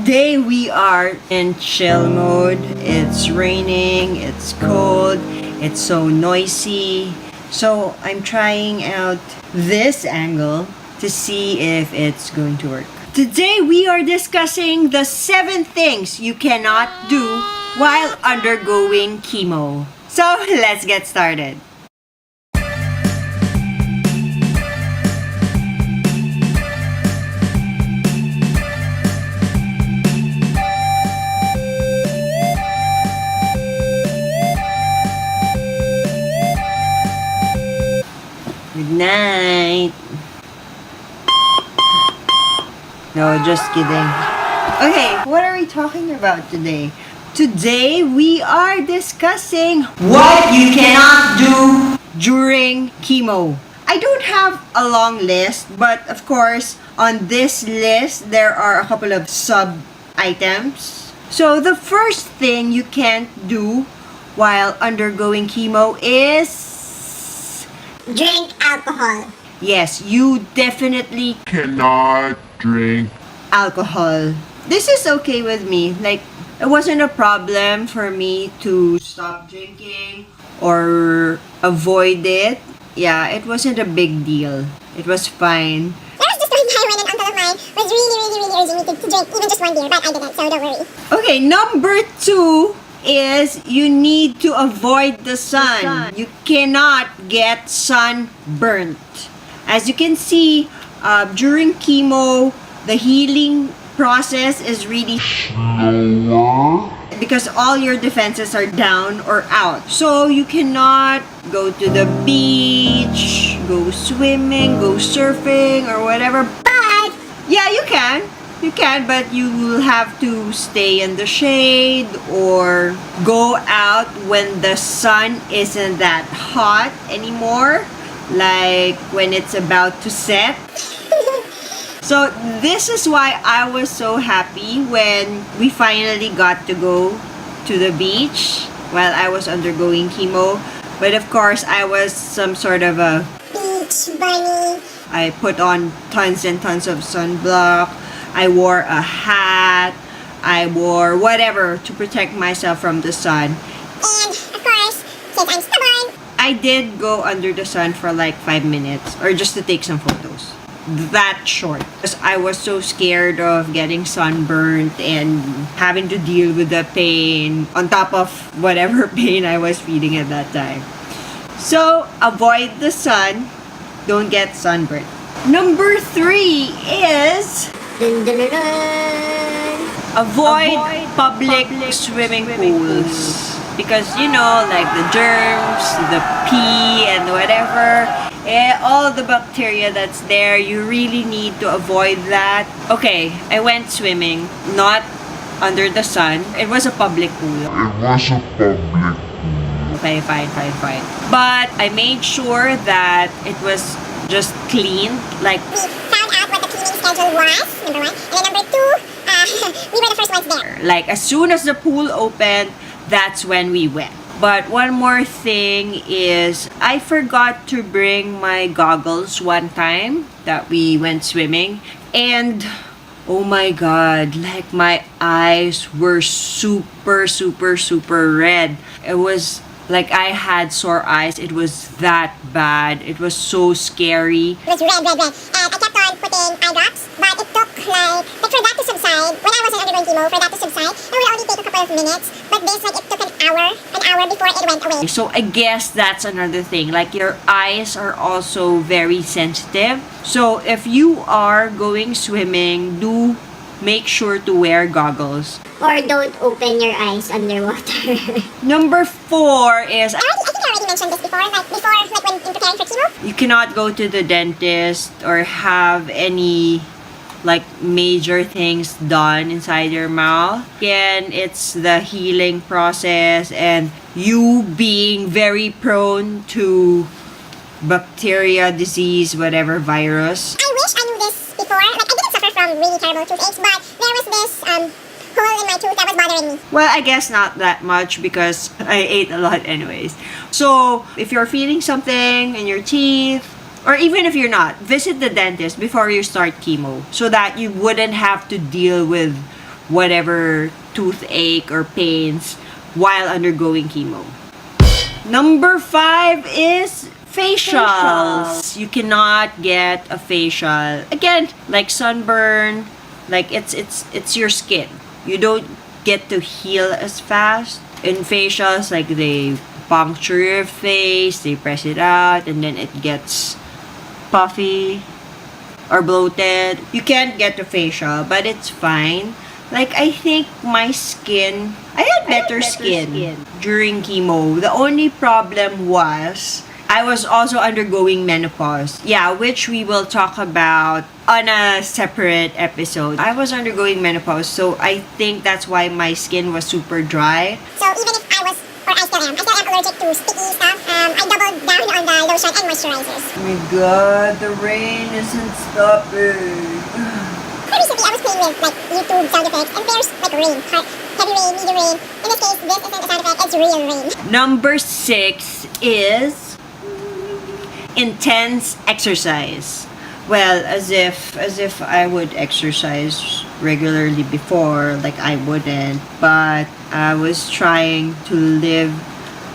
Today we are in chill mode. It's raining, it's cold, it's so noisy. So I'm trying out this angle to see if it's going to work. Today we are discussing the 7 things you cannot do while undergoing chemo. So let's get started. Good night. No, just kidding. Okay, what are we talking about today? Today, we are discussing what you cannot do during chemo. I don't have a long list, but of course, on this list, there are a couple of sub-items. So, the first thing you can't do while undergoing chemo is drink alcohol. yes, you definitely cannot drink alcohol. This is okay with me. Like, it wasn't a problem for me to stop drinking or avoid it. Yeah, it wasn't a big deal. It was fine. There was just one time when an uncle of mine was really urging me to drink even just one beer, but I didn't, so don't worry. Okay, number 2 is you need to avoid the sun. You cannot get sunburnt. As you can see, during chemo, the healing process is really slower. because all your defenses are down or out. So you cannot go to the beach, go swimming, go surfing, or whatever. But Yeah, you can. You can, but you will have to stay in the shade or go out when the sun isn't that hot anymore, like when it's about to set. So this is why I was so happy when we finally got to go to the beach while I was undergoing chemo. But of course, I was some sort of a beach bunny. I put on tons and tons of sunblock. I wore a hat. I wore whatever to protect myself from the sun. And of course, since I'm stubborn, I did go under the sun for like 5 minutes or just to take some photos. That short. Because I was so scared of getting sunburnt and having to deal with the pain on top of whatever pain I was feeling at that time. So, avoid the sun. Don't get sunburnt. Number 3 is dun, dun, dun, dun. avoid public swimming pools. Because, you know, like the germs, the pee, and whatever, all the bacteria that's there, you really need to avoid that. Okay, I went swimming, not under the sun. It was a public pool. It was a public. Okay, fine. But I made sure that it was just cleaned, like We found out what the cleaning schedule was, number 1. And then number 2, we were the first ones there. like as soon as the pool opened, that's when we went. But one more thing is I forgot to bring my goggles one time that we went swimming, and oh my god, like my eyes were super red. It was like I had sore eyes. It was that bad. It was so scary. It was red. And I kept on putting eye drops, but it took like for that to subside, when I wasn't undergoing chemo, for that to subside, it would only take a couple of minutes. But this, like, it took an hour before it went away. So I guess that's another thing. Like your eyes are also very sensitive. So if you are going swimming, do make sure to wear goggles. Or don't open your eyes underwater. Number 4 is I think I already mentioned this before, like when in preparing for chemo. you cannot go to the dentist or have any like major things done inside your mouth. Again, it's the healing process and you being very prone to bacteria, disease, whatever, virus. I wish I knew this before. Like, I didn't suffer from really terrible toothaches, but there was this hole in my tooth that was bothering me. Well, I guess not that much because I ate a lot anyways. So, if you're feeling something in your teeth, or even if you're not, visit the dentist before you start chemo so that you wouldn't have to deal with whatever toothache or pains while undergoing chemo. Number 5 is facials. You cannot get a facial. Again, like sunburn, like it's your skin. You don't get to heal as fast. In facials, like they puncture your face, they press it out, and then it gets puffy or bloated. You can't get the facial, but it's fine. Like, I think my skin, I had better skin during chemo. The only problem was I was also undergoing menopause. Yeah, which we will talk about on a separate episode. I was undergoing menopause, so I think that's why my skin was super dry. So even if I was, or I still am allergic to sticky stuff, I doubled down on the lotion and moisturizers. Oh my god, the rain isn't stopping. Recently, I was playing with like YouTube sound effects, and there's like rain, heavy rain, medium rain. In this case, this isn't a sound effect, it's real rain. Number 6 is intense exercise. Well, as if I would exercise regularly before, like I wouldn't, but I was trying to live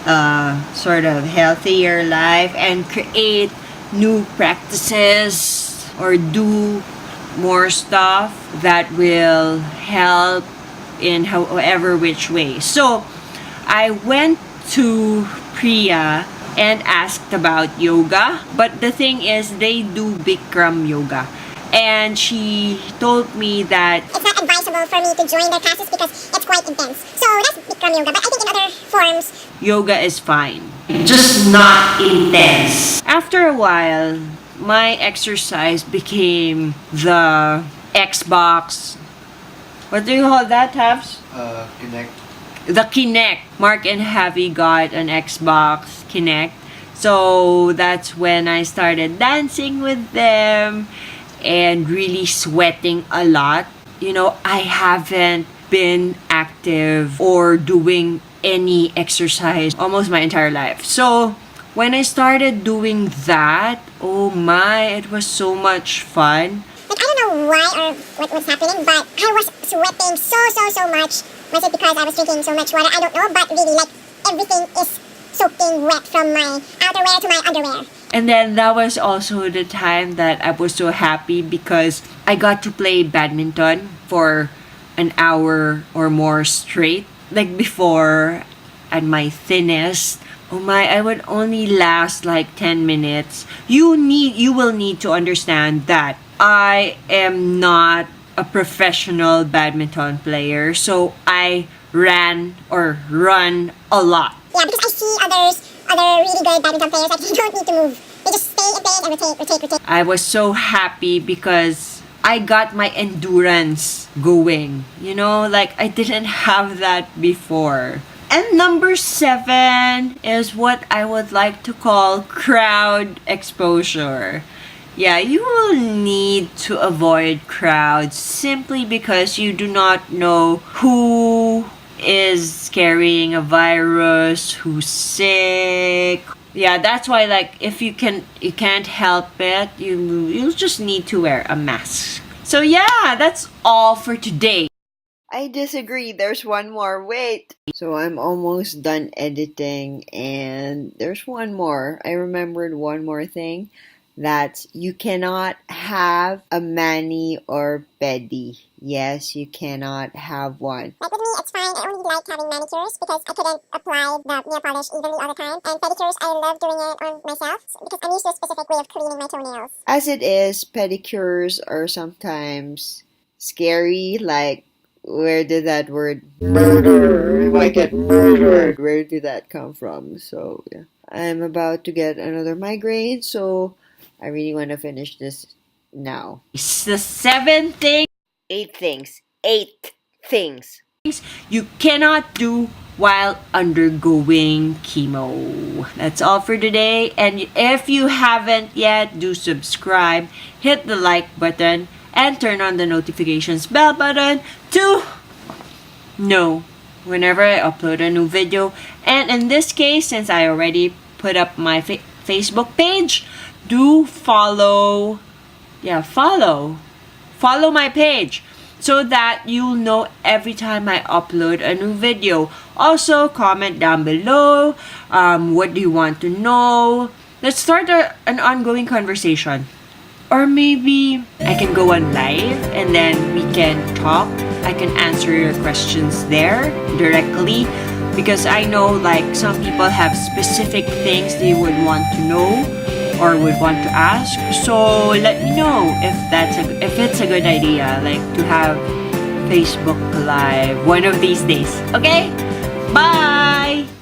a sort of healthier life and create new practices or do more stuff that will help in however which way. So I went to Priya and asked about yoga, but the thing is they do Bikram yoga, and she told me that it's not advisable for me to join their classes because it's quite intense. So that's Bikram yoga, but I think in other forms yoga is fine, just not intense. After a while, my exercise became the Xbox. What do you call that, Tabs? Kinect. The Kinect. Mark and Javi got an Xbox Kinect. So that's when I started dancing with them and really sweating a lot. You know, I haven't been active or doing any exercise almost my entire life. So when I started doing that, oh my, it was so much fun. like I don't know why or what was happening, but I was sweating so much. Was it because I was drinking so much water? I don't know, but really like everything is soaking wet from my outerwear to my underwear. And then that was also the time that I was so happy because I got to play badminton for an hour or more straight. Like before, at my thinnest, oh my, I would only last like 10 minutes. You will need to understand that I am not a professional badminton player, so I run a lot. Yeah, because I see other really good badminton players, like they don't need to move. They just stay in bed and rotate. I was so happy because I got my endurance going. You know, like I didn't have that before. And number 7 is what I would like to call crowd exposure. Yeah, you will need to avoid crowds simply because you do not know who is carrying a virus, who's sick. Yeah, that's why like if you can't help it, you just need to wear a mask. So yeah, that's all for today. I disagree. There's one more. Wait. So I'm almost done editing and there's one more. I remembered one more thing. That you cannot have a mani or pedi. Yes, you cannot have one. Like with me, it's fine. I only like having manicures because I couldn't apply the nail polish evenly all the time. And pedicures, I love doing it on myself because I'm used to a specific way of cleaning my toenails. As it is, pedicures are sometimes scary. Like, where did that word murder? You might get murdered. Where did that come from? So, yeah. I'm about to get another migraine, so I really want to finish this now. It's the 7 thing. 8 things. 8 things you cannot do while undergoing chemo. That's all for today. And if you haven't yet, do subscribe, hit the like button, and turn on the notifications bell button to know whenever I upload a new video. And in this case, since I already put up my Facebook page, do follow my page. so that you'll know every time I upload a new video. Also, comment down below. What do you want to know? Let's start an ongoing conversation. Or maybe I can go on live and then we can talk. I can answer your questions there directly, because I know like some people have specific things they would want to know or would want to ask. So let me know if it's a good idea, like to have Facebook Live one of these days. Okay? Bye!